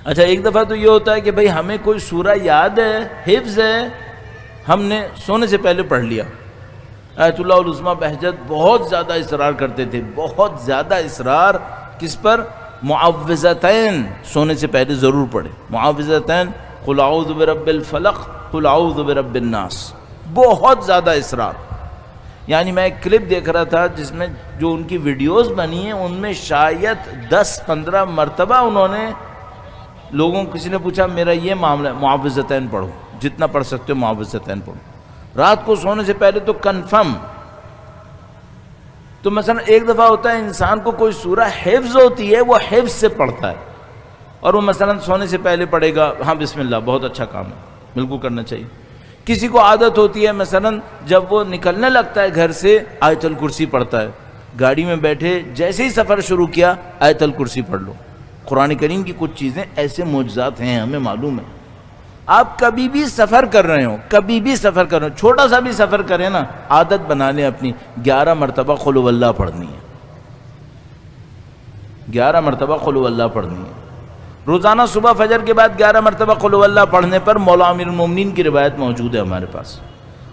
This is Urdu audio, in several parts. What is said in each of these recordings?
اچھا ایک دفعہ تو یہ ہوتا ہے کہ بھئی ہمیں کوئی سورہ یاد ہے، حفظ ہے، ہم نے سونے سے پہلے پڑھ لیا۔ آیت اللہ العظمیٰ بہجت بہت زیادہ اصرار کرتے تھے، بہت زیادہ اصرار کس پر؟ معوذتین سونے سے پہلے ضرور پڑھے، معوذتین، قل اعوذ برب الفلق، قل اعوذ برب الناس، بہت زیادہ اصرار۔ یعنی میں ایک کلپ دیکھ رہا تھا جس میں جو ان کی ویڈیوز بنی ہیں ان میں شاید 10-15 مرتبہ انہوں نے لوگوں کو، کسی نے پوچھا میرا یہ معاملہ ہے، معوذتین پڑھو، جتنا پڑھ سکتے ہو معوذتین پڑھو، رات کو سونے سے پہلے تو کنفرم۔ تو مثلا ایک دفعہ ہوتا ہے انسان کو کوئی سورہ حفظ ہوتی ہے، وہ حفظ سے پڑھتا ہے اور وہ مثلا سونے سے پہلے پڑھے گا، ہاں بسم اللہ، بہت اچھا کام ہے، بالکل کرنا چاہیے۔ کسی کو عادت ہوتی ہے مثلا جب وہ نکلنے لگتا ہے گھر سے آیت الکرسی پڑھتا ہے، گاڑی میں بیٹھے جیسے ہی سفر شروع کیا آیت الکرسی پڑھ لو۔ قرآن کریم کی کچھ چیزیں ایسے معجزات ہیں، ہمیں معلوم ہے۔ آپ کبھی بھی سفر کر رہے ہو، کبھی بھی سفر کر رہے ہو، چھوٹا سا بھی سفر کریں نا، عادت بنا لیں اپنی، 11 مرتبہ قل هو اللہ پڑھنی ہے، 11 مرتبہ قل هو اللہ پڑھنی ہے روزانہ۔ صبح فجر کے بعد 11 مرتبہ قل هو اللہ پڑھنے پر مولا امیر المومنین کی روایت موجود ہے ہمارے پاس۔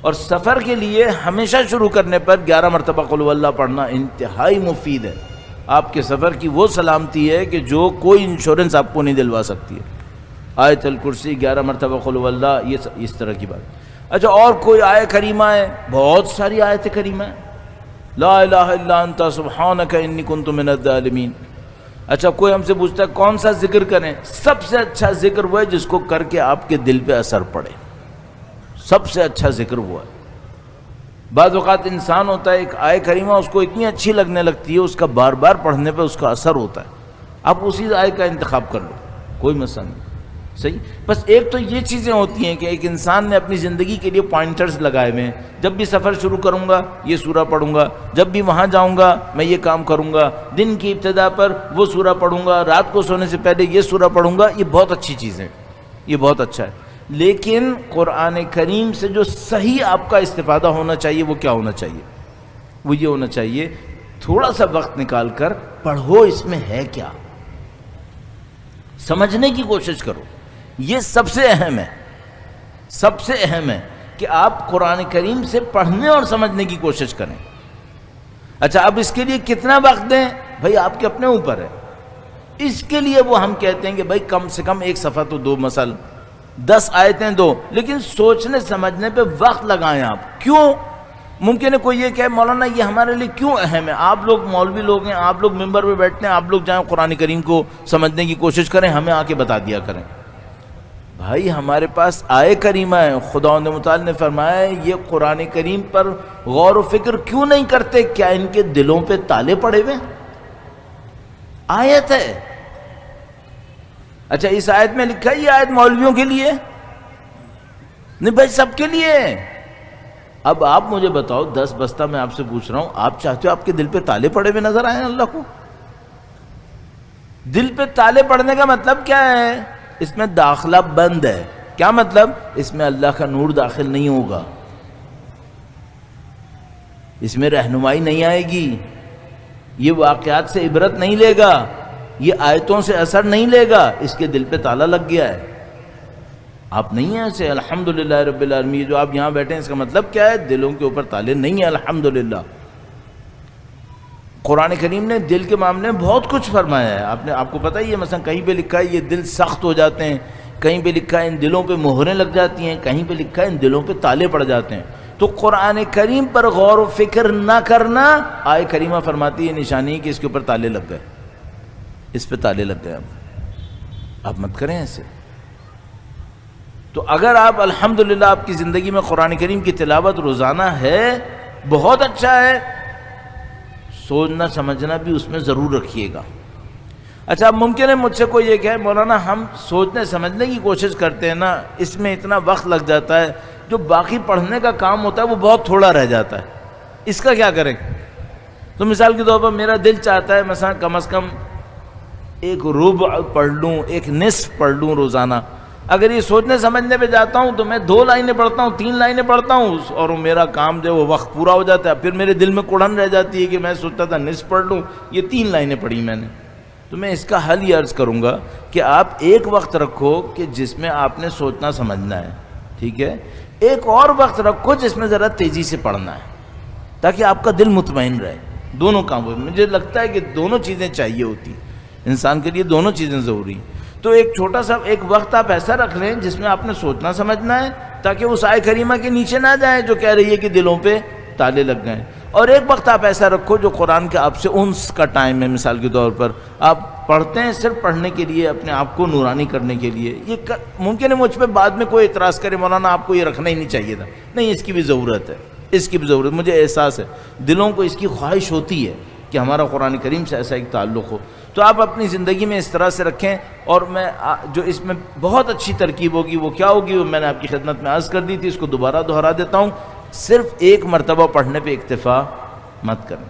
اور سفر کے لیے ہمیشہ شروع کرنے پر 11 مرتبہ قل هو اللہ پڑھنا انتہائی مفید ہے۔ آپ کے سفر کی وہ سلامتی ہے کہ جو کوئی انشورنس آپ کو نہیں دلوا سکتی ہے۔ آیت الکرسی 11 مرتبہ قل هو اللہ، یہ اس طرح کی بات۔ اچھا اور کوئی آیت کریمہ ہے؟ بہت ساری آیت کریمہ ہیں، لا الہ الا انت سبحانک انی کنت من الظالمین۔ اچھا کوئی ہم سے پوچھتا ہے کون سا ذکر کریں؟ سب سے اچھا ذکر وہ ہے جس کو کر کے آپ کے دل پہ اثر پڑے، سب سے اچھا ذکر وہ ہے۔ بعض اوقات انسان ہوتا ہے ایک آیت کریمہ اس کو اتنی اچھی لگنے لگتی ہے، اس کا بار بار پڑھنے پہ اس کا اثر ہوتا ہے، آپ اسی آیت کا انتخاب کر لو، کوئی مسئلہ نہیں، صحیح۔ بس ایک تو یہ چیزیں ہوتی ہیں کہ ایک انسان نے اپنی زندگی کے لیے پوائنٹرز لگائے ہوئے ہیں، جب بھی سفر شروع کروں گا یہ سورہ پڑھوں گا، جب بھی وہاں جاؤں گا میں یہ کام کروں گا، دن کی ابتدا پر وہ سورہ پڑھوں گا، رات کو سونے سے پہلے یہ سورہ پڑھوں گا۔ یہ بہت اچھی چیز ہے، یہ بہت اچھا ہے، لیکن قرآن کریم سے جو صحیح آپ کا استفادہ ہونا چاہیے وہ کیا ہونا چاہیے؟ وہ یہ ہونا چاہیے تھوڑا سا وقت نکال کر پڑھو، اس میں ہے کیا، سمجھنے کی کوشش کرو۔ یہ سب سے اہم ہے، سب سے اہم ہے کہ آپ قرآن کریم سے پڑھنے اور سمجھنے کی کوشش کریں۔ اچھا اب اس کے لیے کتنا وقت دیں بھائی آپ کے اپنے اوپر ہے۔ اس کے لیے وہ ہم کہتے ہیں کہ بھائی کم سے کم ایک صفحہ تو دو، مثلا 10 آیتیں دو، لیکن سوچنے سمجھنے پہ وقت لگائیں آپ۔ کیوں؟ ممکن ہے کوئی یہ کہ مولانا یہ ہمارے لیے کیوں اہم ہے؟ آپ لوگ مولوی لوگ ہیں، آپ لوگ ممبر پہ بیٹھتے ہیں، آپ لوگ جائیں قرآن کریم کو سمجھنے کی کوشش کریں، ہمیں آ کے بتا دیا کریں۔ بھائی ہمارے پاس آیت کریمہ ہے، خداوند متعال نے فرمایا ہے یہ قرآن کریم پر غور و فکر کیوں نہیں کرتے؟ کیا ان کے دلوں پہ تالے پڑے ہوئے؟ آیت ہے۔ اچھا اس آیت میں لکھا ہے یہ آیت مولویوں کے لیے نہیں بھائی، سب کے لیے۔ اب آپ مجھے بتاؤ، 10 بستہ میں آپ سے پوچھ رہا ہوں، آپ چاہتے ہو آپ کے دل پہ تالے پڑے ہوئے نظر آئیں اللہ کو؟ دل پہ تالے پڑنے کا مطلب کیا ہے؟ اس میں داخلہ بند ہے۔ کیا مطلب؟ اس میں اللہ کا نور داخل نہیں ہوگا، اس میں رہنمائی نہیں آئے گی، یہ واقعات سے عبرت نہیں لے گا، یہ آیتوں سے اثر نہیں لے گا، اس کے دل پہ تالا لگ گیا ہے۔ آپ نہیں ہیں ایسے، الحمدللہ رب العالمین، جو آپ یہاں بیٹھے ہیں اس کا مطلب کیا ہے؟ دلوں کے اوپر تالے نہیں ہیں، الحمدللہ۔ قرآن کریم نے دل کے معاملے میں بہت کچھ فرمایا ہے، آپ کو پتہ ہی ہے، مثلا کہیں پہ لکھا ہے یہ دل سخت ہو جاتے ہیں، کہیں پہ لکھا ہے ان دلوں پہ مہریں لگ جاتی ہیں، کہیں پہ لکھا ہے ان دلوں پہ تالے پڑ جاتے ہیں۔ تو قرآن کریم پر غور و فکر نہ کرنا، آیت کریمہ فرماتی ہے نشانی کہ اس کے اوپر تالے لگ گئے، اس پہ تالے لگ گئے، اب مت کریں ایسے۔ تو اگر آپ الحمدللہ آپ کی زندگی میں قرآن کریم کی تلاوت روزانہ ہے، بہت اچھا ہے، سوچنا سمجھنا بھی اس میں ضرور رکھیے گا۔ اچھا اب ممکن ہے مجھ سے کوئی یہ کہے مولانا ہم سوچنے سمجھنے کی کوشش کرتے ہیں نا، اس میں اتنا وقت لگ جاتا ہے، جو باقی پڑھنے کا کام ہوتا ہے وہ بہت تھوڑا رہ جاتا ہے، اس کا کیا کریں؟ تو مثال کے طور پر میرا دل چاہتا ہے مثلا کم از کم ایک ربع پڑھ لوں، ایک نصف پڑھ لوں روزانہ۔ اگر یہ سوچنے سمجھنے پہ جاتا ہوں تو میں 2 لائنیں پڑھتا ہوں، 3 لائنیں پڑھتا ہوں، اور میرا کام جو وہ وقت پورا ہو جاتا ہے، پھر میرے دل میں کڑھن رہ جاتی ہے کہ میں سوچتا تھا نصف پڑھ لوں، یہ 3 لائنیں پڑھی میں نے، تو میں اس کا حل یہ عرض کروں گا کہ آپ ایک وقت رکھو کہ جس میں آپ نے سوچنا سمجھنا ہے، ٹھیک ہے، ایک اور وقت رکھو جس میں ذرا تیزی سے پڑھنا ہے، تاکہ آپ کا دل مطمئن رہے۔ دونوں کام ہوئے، مجھے لگتا ہے کہ دونوں چیزیں چاہیے ہوتی انسان کے لیے، دونوں چیزیں ضروری ہیں۔ تو ایک چھوٹا سا ایک وقت آپ ایسا رکھ لیں جس میں آپ نے سوچنا سمجھنا ہے، تاکہ اس آیت کریمہ کے نیچے نہ جائیں جو کہہ رہی ہے کہ دلوں پہ تالے لگ گئے۔ اور ایک وقت آپ ایسا رکھو جو قرآن کے آپ سے انس کا ٹائم ہے، مثال کے طور پر آپ پڑھتے ہیں صرف پڑھنے کے لیے، اپنے آپ کو نورانی کرنے کے لیے۔ یہ ممکن ہے مجھ پہ بعد میں کوئی اعتراض کرے، مولانا آپ کو یہ رکھنا ہی نہیں چاہیے تھا۔ نہیں، اس کی بھی ضرورت ہے، اس کی بھی ضرورت، مجھے احساس ہے، دلوں کو اس کی خواہش ہوتی ہے کہ ہمارا قرآن کریم سے ایسا ایک تعلق ہو۔ تو آپ اپنی زندگی میں اس طرح سے رکھیں۔ اور میں جو اس میں بہت اچھی ترکیب ہوگی وہ کیا ہوگی، وہ میں نے آپ کی خدمت میں عرض کر دی تھی، اس کو دوبارہ دہرا دیتا ہوں۔ صرف ایک مرتبہ پڑھنے پہ اکتفا مت کریں،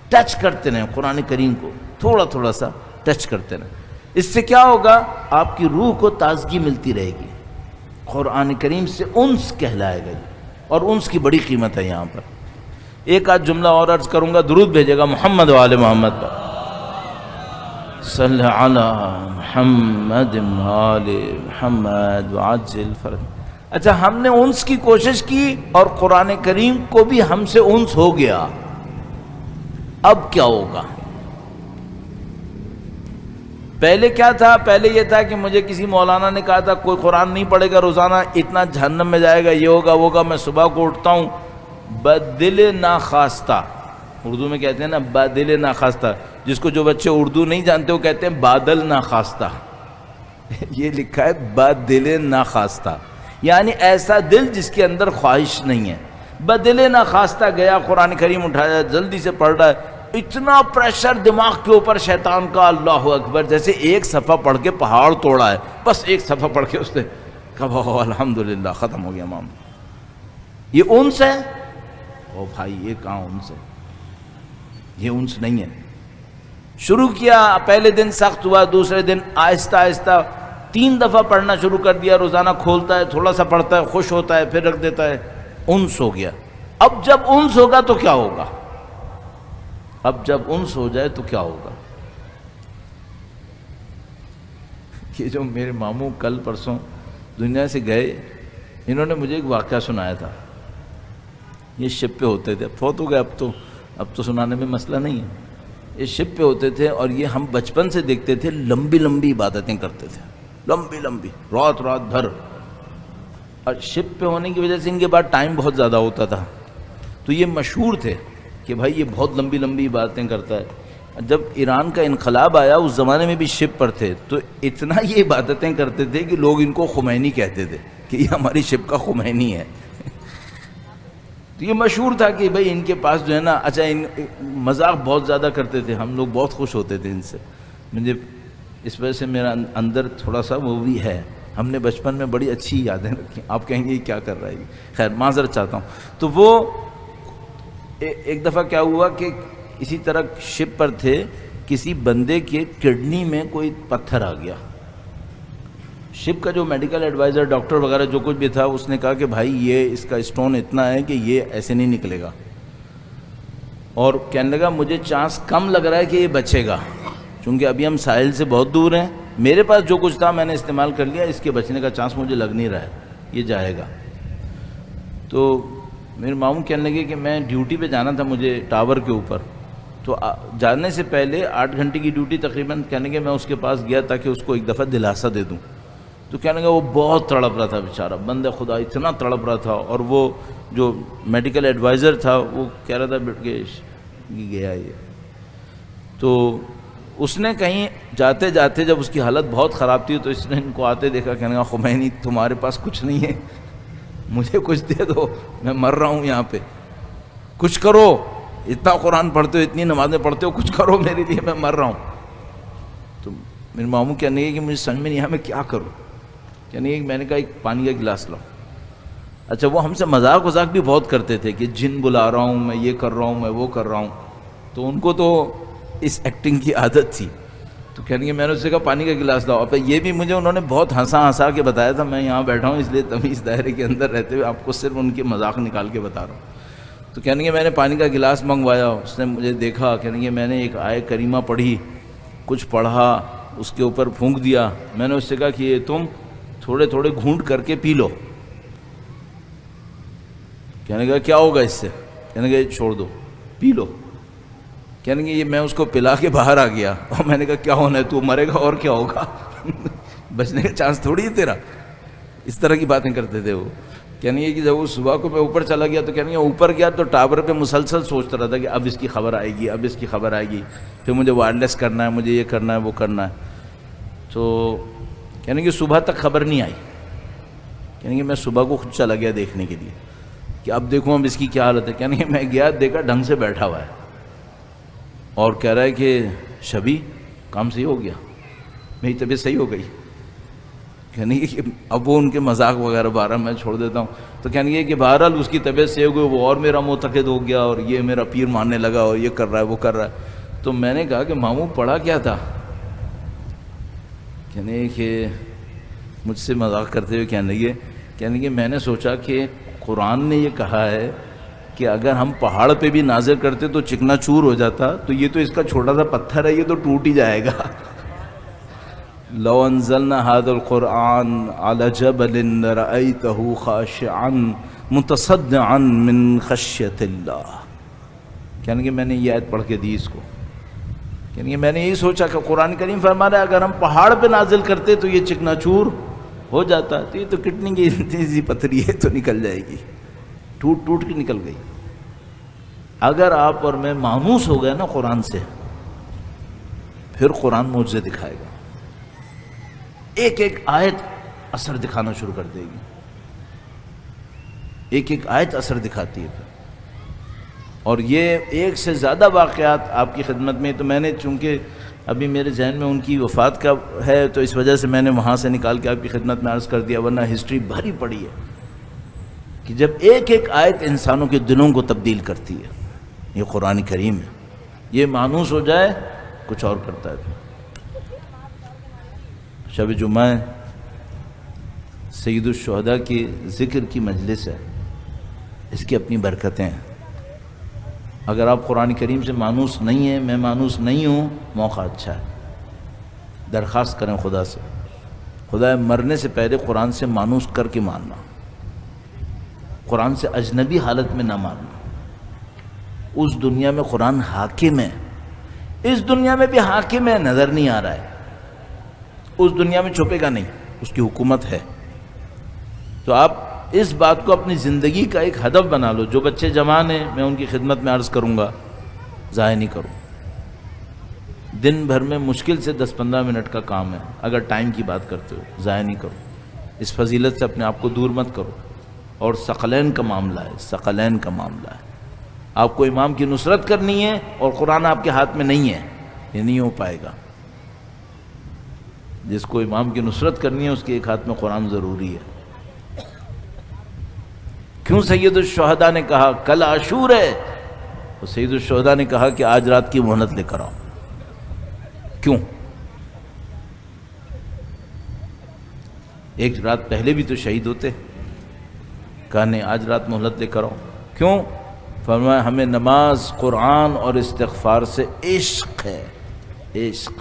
ٹچ کرتے رہیں قرآن کریم کو، تھوڑا تھوڑا سا ٹچ کرتے رہیں۔ اس سے کیا ہوگا، آپ کی روح کو تازگی ملتی رہے گی، قرآن کریم سے انس کہلائے گا، اور انس کی بڑی قیمت ہے یہاں پر۔ ایک آدھ جملہ اور عرض کروں گا، درود بھیجے گا محمد و آل محمد پر، صلی علی محمد و آل محمد وعجل فرج۔ اچھا، ہم نے انس کی کوشش کی اور قرآن کریم کو بھی ہم سے انس ہو گیا، اب کیا ہوگا؟ پہلے کیا تھا؟ پہلے یہ تھا کہ مجھے کسی مولانا نے کہا تھا کوئی قرآن نہیں پڑھے گا روزانہ اتنا جہنم میں جائے گا، یہ ہوگا وہ ہوگا۔ میں صبح کو اٹھتا ہوں بدل ناخواستہ، اردو میں کہتے ہیں نا بدل ناخواستہ، جس کو جو بچے اردو نہیں جانتے وہ کہتے ہیں بادل ناخواستہ، یہ لکھا ہے بدل ناخواستہ، یعنی ایسا دل جس کے اندر خواہش نہیں ہے۔ بدل ناخواستہ گیا، قرآن کریم اٹھایا، جلدی سے پڑھ رہا ہے، اتنا پریشر دماغ کے اوپر شیطان کا، اللہ اکبر، جیسے ایک صفحہ پڑھ کے پہاڑ توڑا ہے، بس ایک صفحہ پڑھ کے اس نے کہا الحمدللہ ختم ہو گیا معاملہ۔ یہ انس ہے؟ او بھائی، یہ کہاں انس ہے؟ یہ انس نہیں ہے۔ شروع کیا، پہلے دن سخت ہوا، دوسرے دن آہستہ آہستہ 3 دفعہ پڑھنا شروع کر دیا، روزانہ کھولتا ہے، تھوڑا سا پڑھتا ہے، خوش ہوتا ہے، پھر رکھ دیتا ہے، انس ہو گیا۔ اب جب انس ہوگا تو کیا ہوگا؟ اب جب انس ہو جائے تو کیا ہوگا؟ یہ جو میرے ماموں کل پرسوں دنیا سے گئے، انہوں نے مجھے ایک واقعہ سنایا تھا۔ یہ شپ پہ ہوتے تھے، فوت ہو گئے اب تو سنانے میں مسئلہ نہیں ہے۔ یہ شپ پہ ہوتے تھے اور یہ ہم بچپن سے دیکھتے تھے، لمبی لمبی عبادتیں کرتے تھے، لمبی لمبی، رات بھر۔ اور شپ پہ ہونے کی وجہ سے ان کے بعد ٹائم بہت زیادہ ہوتا تھا، تو یہ مشہور تھے کہ بھائی یہ بہت لمبی لمبی عبادتیں کرتا ہے۔ جب ایران کا انقلاب آیا، اس زمانے میں بھی شپ پر تھے، تو اتنا یہ عبادتیں کرتے تھے کہ لوگ ان کو خمینی کہتے تھے کہ یہ ہماری شپ کا خمینی ہے۔ تو یہ مشہور تھا کہ بھائی ان کے پاس جو ہے نا، اچھا ان مذاق بہت زیادہ کرتے تھے، ہم لوگ بہت خوش ہوتے تھے ان سے۔ مجھے اس وجہ سے میرا اندر تھوڑا سا وہ بھی ہے، ہم نے بچپن میں بڑی اچھی یادیں رکھی۔ آپ کہیں گے یہ کیا کر رہا ہے، خیر معذرت چاہتا ہوں۔ تو وہ ایک دفعہ کیا ہوا کہ اسی طرح شپ پر تھے، کسی بندے کے کڈنی میں کوئی پتھر آ گیا۔ شپ کا جو میڈیکل ایڈوائزر، ڈاکٹر وغیرہ جو کچھ بھی تھا، اس نے کہا کہ بھائی یہ اس کا اسٹون اتنا ہے کہ یہ ایسے نہیں نکلے گا، اور کہنے لگا مجھے چانس کم لگ رہا ہے کہ یہ بچے گا، چونکہ ابھی ہم ساحل سے بہت دور ہیں، میرے پاس جو کچھ تھا میں نے استعمال کر لیا، اس کے بچنے کا چانس مجھے لگ نہیں رہا ہے، یہ جائے گا۔ تو میرے ماموں کہنے لگے کہ میں ڈیوٹی پہ جانا تھا مجھے ٹاور کے اوپر، تو جانے سے پہلے 8 گھنٹے کی ڈیوٹی تقریباً، کہنے لگے میں اس کے پاس گیا تاکہ اس کو ایک دفعہ دلاسا دے دوں۔ تو کہنے لگا وہ بہت تڑپ رہا تھا بیچارہ، بندہ خدا اتنا تڑپ رہا تھا، اور وہ جو میڈیکل ایڈوائزر تھا وہ کہہ رہا تھا بیٹھ کے گیا یہ۔ تو اس نے کہیں جاتے جاتے جب اس کی حالت بہت خراب تھی، تو اس نے ان کو آتے دیکھا، کہنے لگا خمینی تمہارے پاس کچھ نہیں ہے، مجھے کچھ دے دو، میں مر رہا ہوں یہاں پہ، کچھ کرو، اتنا قرآن پڑھتے ہو، اتنی نمازیں پڑھتے ہو، کچھ کرو میرے لیے، میں مر رہا ہوں۔ تو میرے ماموں کہنے لگے کہ مجھے سمجھ میں نہیں آیا میں کیا کروں، کہنے لگے کہ میں نے کہا ایک پانی کا گلاس لاؤ۔ اچھا، وہ ہم سے مذاق بھی بہت کرتے تھے کہ جن بلا رہا ہوں، میں یہ کر رہا ہوں، میں وہ کر رہا ہوں، تو ان کو تو اس ایکٹنگ کی عادت تھی۔ تو کہنے لگے میں نے اس سے کہا پانی کا گلاس لاؤ۔ اب یہ بھی مجھے انہوں نے بہت ہنسا کے بتایا تھا، میں یہاں بیٹھا ہوں اس لیے تمیز دائرے کے اندر رہتے ہوئے آپ کو صرف ان کے مذاق نکال کے بتا رہا ہوں۔ تو کہنے لگے میں نے پانی کا گلاس منگوایا، اس نے مجھے دیکھا، کہنے لگے میں نے ایک آیت کریمہ پڑھی، کچھ پڑھا، اس کے اوپر پھونک دیا. میں نے اس سے کہا کہ یہ تم تھوڑے تھوڑے گھونٹ کر کے پی لو. کہنے لگا کیا ہوگا اس سے؟ کہنے لگا چھوڑ دو، پی لو. کہنے لگا یہ میں اس کو پلا کے باہر آ گیا، اور میں نے کہا کیا ہونا ہے، تو مرے گا اور کیا ہوگا، بچنے کا چانس تھوڑی ہے تیرا. اس طرح کی باتیں کرتے تھے وہ. کہنے لگا کہ جب وہ صبح کو میں اوپر چلا گیا تو کہنے لگا اوپر گیا تو ٹاور پہ مسلسل سوچتا رہا تھا کہ اب اس کی خبر آئے گی، اب اس کی خبر آئے گی، پھر مجھے وائرلیس کرنا ہے، مجھے یہ کرنا ہے، وہ کرنا ہے. تو کہنے کہ صبح تک خبر نہیں آئی. کہنے کہ میں صبح کو خود چلا گیا دیکھنے کے لیے کہ اب دیکھوں اب اس کی کیا حالت ہے. کہنے کہ میں گیا، دیکھا ڈھنگ سے بیٹھا ہوا ہے اور کہہ رہا ہے کہ شبی کام صحیح ہو گیا، میری طبیعت صحیح ہو گئی. کہنے کہ اب وہ ان کے مذاق وغیرہ بارہ میں چھوڑ دیتا ہوں. تو کہنے کہ بہرحال اس کی طبیعت صحیح ہو گئی، وہ اور میرا معتقد ہو گیا اور یہ میرا پیر ماننے لگا اور یہ کر رہا ہے وہ کر رہا ہے. تو میں نے کہا کہ ماموں پڑھا کیا تھا؟ کہنے کہ مجھ سے مذاق کرتے ہوئے کہنے کہ میں نے سوچا کہ قرآن نے یہ کہا ہے کہ اگر ہم پہاڑ پہ بھی نازل کرتے تو چکنا چور ہو جاتا، تو یہ تو اس کا چھوٹا سا پتھر ہے، یہ تو ٹوٹ ہی جائے گا. لو انزلنا هذا القرآن على جبل لرأيته خاشعا متصدعا من خشية اللہ. کہنے کہ میں نے یہ آیت پڑھ کے دی اس کو. کہنے کہ میں نے یہی سوچا کہ قرآن کریم فرما رہا ہے اگر ہم پہاڑ پہ نازل کرتے تو یہ چکنا چور ہو جاتا، تو یہ تو کٹنے کی اتنی سی پتھری ہے تو نکل جائے گی، ٹوٹ ٹوٹ کے نکل گئی. اگر آپ اور میں مانوس ہو گئے نا قرآن سے، پھر قرآن معجزے دکھائے گا. ایک ایک آیت اثر دکھانا شروع کر دے گی، ایک ایک آیت اثر دکھاتی ہے پھر. اور یہ ایک سے زیادہ واقعات آپ کی خدمت میں، تو میں نے چونکہ ابھی میرے ذہن میں ان کی وفات کا ہے تو اس وجہ سے میں نے وہاں سے نکال کے آپ کی خدمت میں عرض کر دیا، ورنہ ہسٹری بھری پڑی ہے کہ جب ایک ایک آیت انسانوں کے دلوں کو تبدیل کرتی ہے. یہ قرآن کریم ہے، یہ مانوس ہو جائے کچھ اور کرتا ہے. شب جمعہ سید الشہداء کی ذکر کی مجلس ہے، اس کی اپنی برکتیں ہیں. اگر آپ قرآن کریم سے مانوس نہیں ہیں، میں مانوس نہیں ہوں، موقع اچھا ہے. درخواست کریں خدا سے، خدا مرنے سے پہلے قرآن سے مانوس کر کے ماننا، قرآن سے اجنبی حالت میں نہ ماننا. اس دنیا میں قرآن حاکم ہے، اس دنیا میں بھی حاکم ہے، نظر نہیں آ رہا ہے، اس دنیا میں چھپے گا نہیں، اس کی حکومت ہے. تو آپ اس بات کو اپنی زندگی کا ایک ہدف بنا لو. جو بچے جوان ہیں میں ان کی خدمت میں عرض کروں گا ضائع نہیں کروں. دن بھر میں مشکل سے 10-15 منٹ کا کام ہے، اگر ٹائم کی بات کرتے ہو ضائع نہیں کرو. اس فضیلت سے اپنے آپ کو دور مت کرو. اور ثقلین کا معاملہ ہے، ثقلین کا معاملہ ہے. آپ کو امام کی نصرت کرنی ہے اور قرآن آپ کے ہاتھ میں نہیں ہے، یہ نہیں ہو پائے گا. جس کو امام کی نصرت کرنی ہے اس کے ایک ہاتھ میں قرآن ضروری ہے. کیوں سید الشہداء نے کہا کل عاشور ہے؟ تو سید الشہداء نے کہا کہ آج رات کی مہلت لے کر آؤ. کیوں؟ ایک رات پہلے بھی تو شہید ہوتے. کہا نہیں، آج رات مہلت لے کر آؤ. کیوں؟ فرمایا ہمیں نماز، قرآن اور استغفار سے عشق ہے، عشق.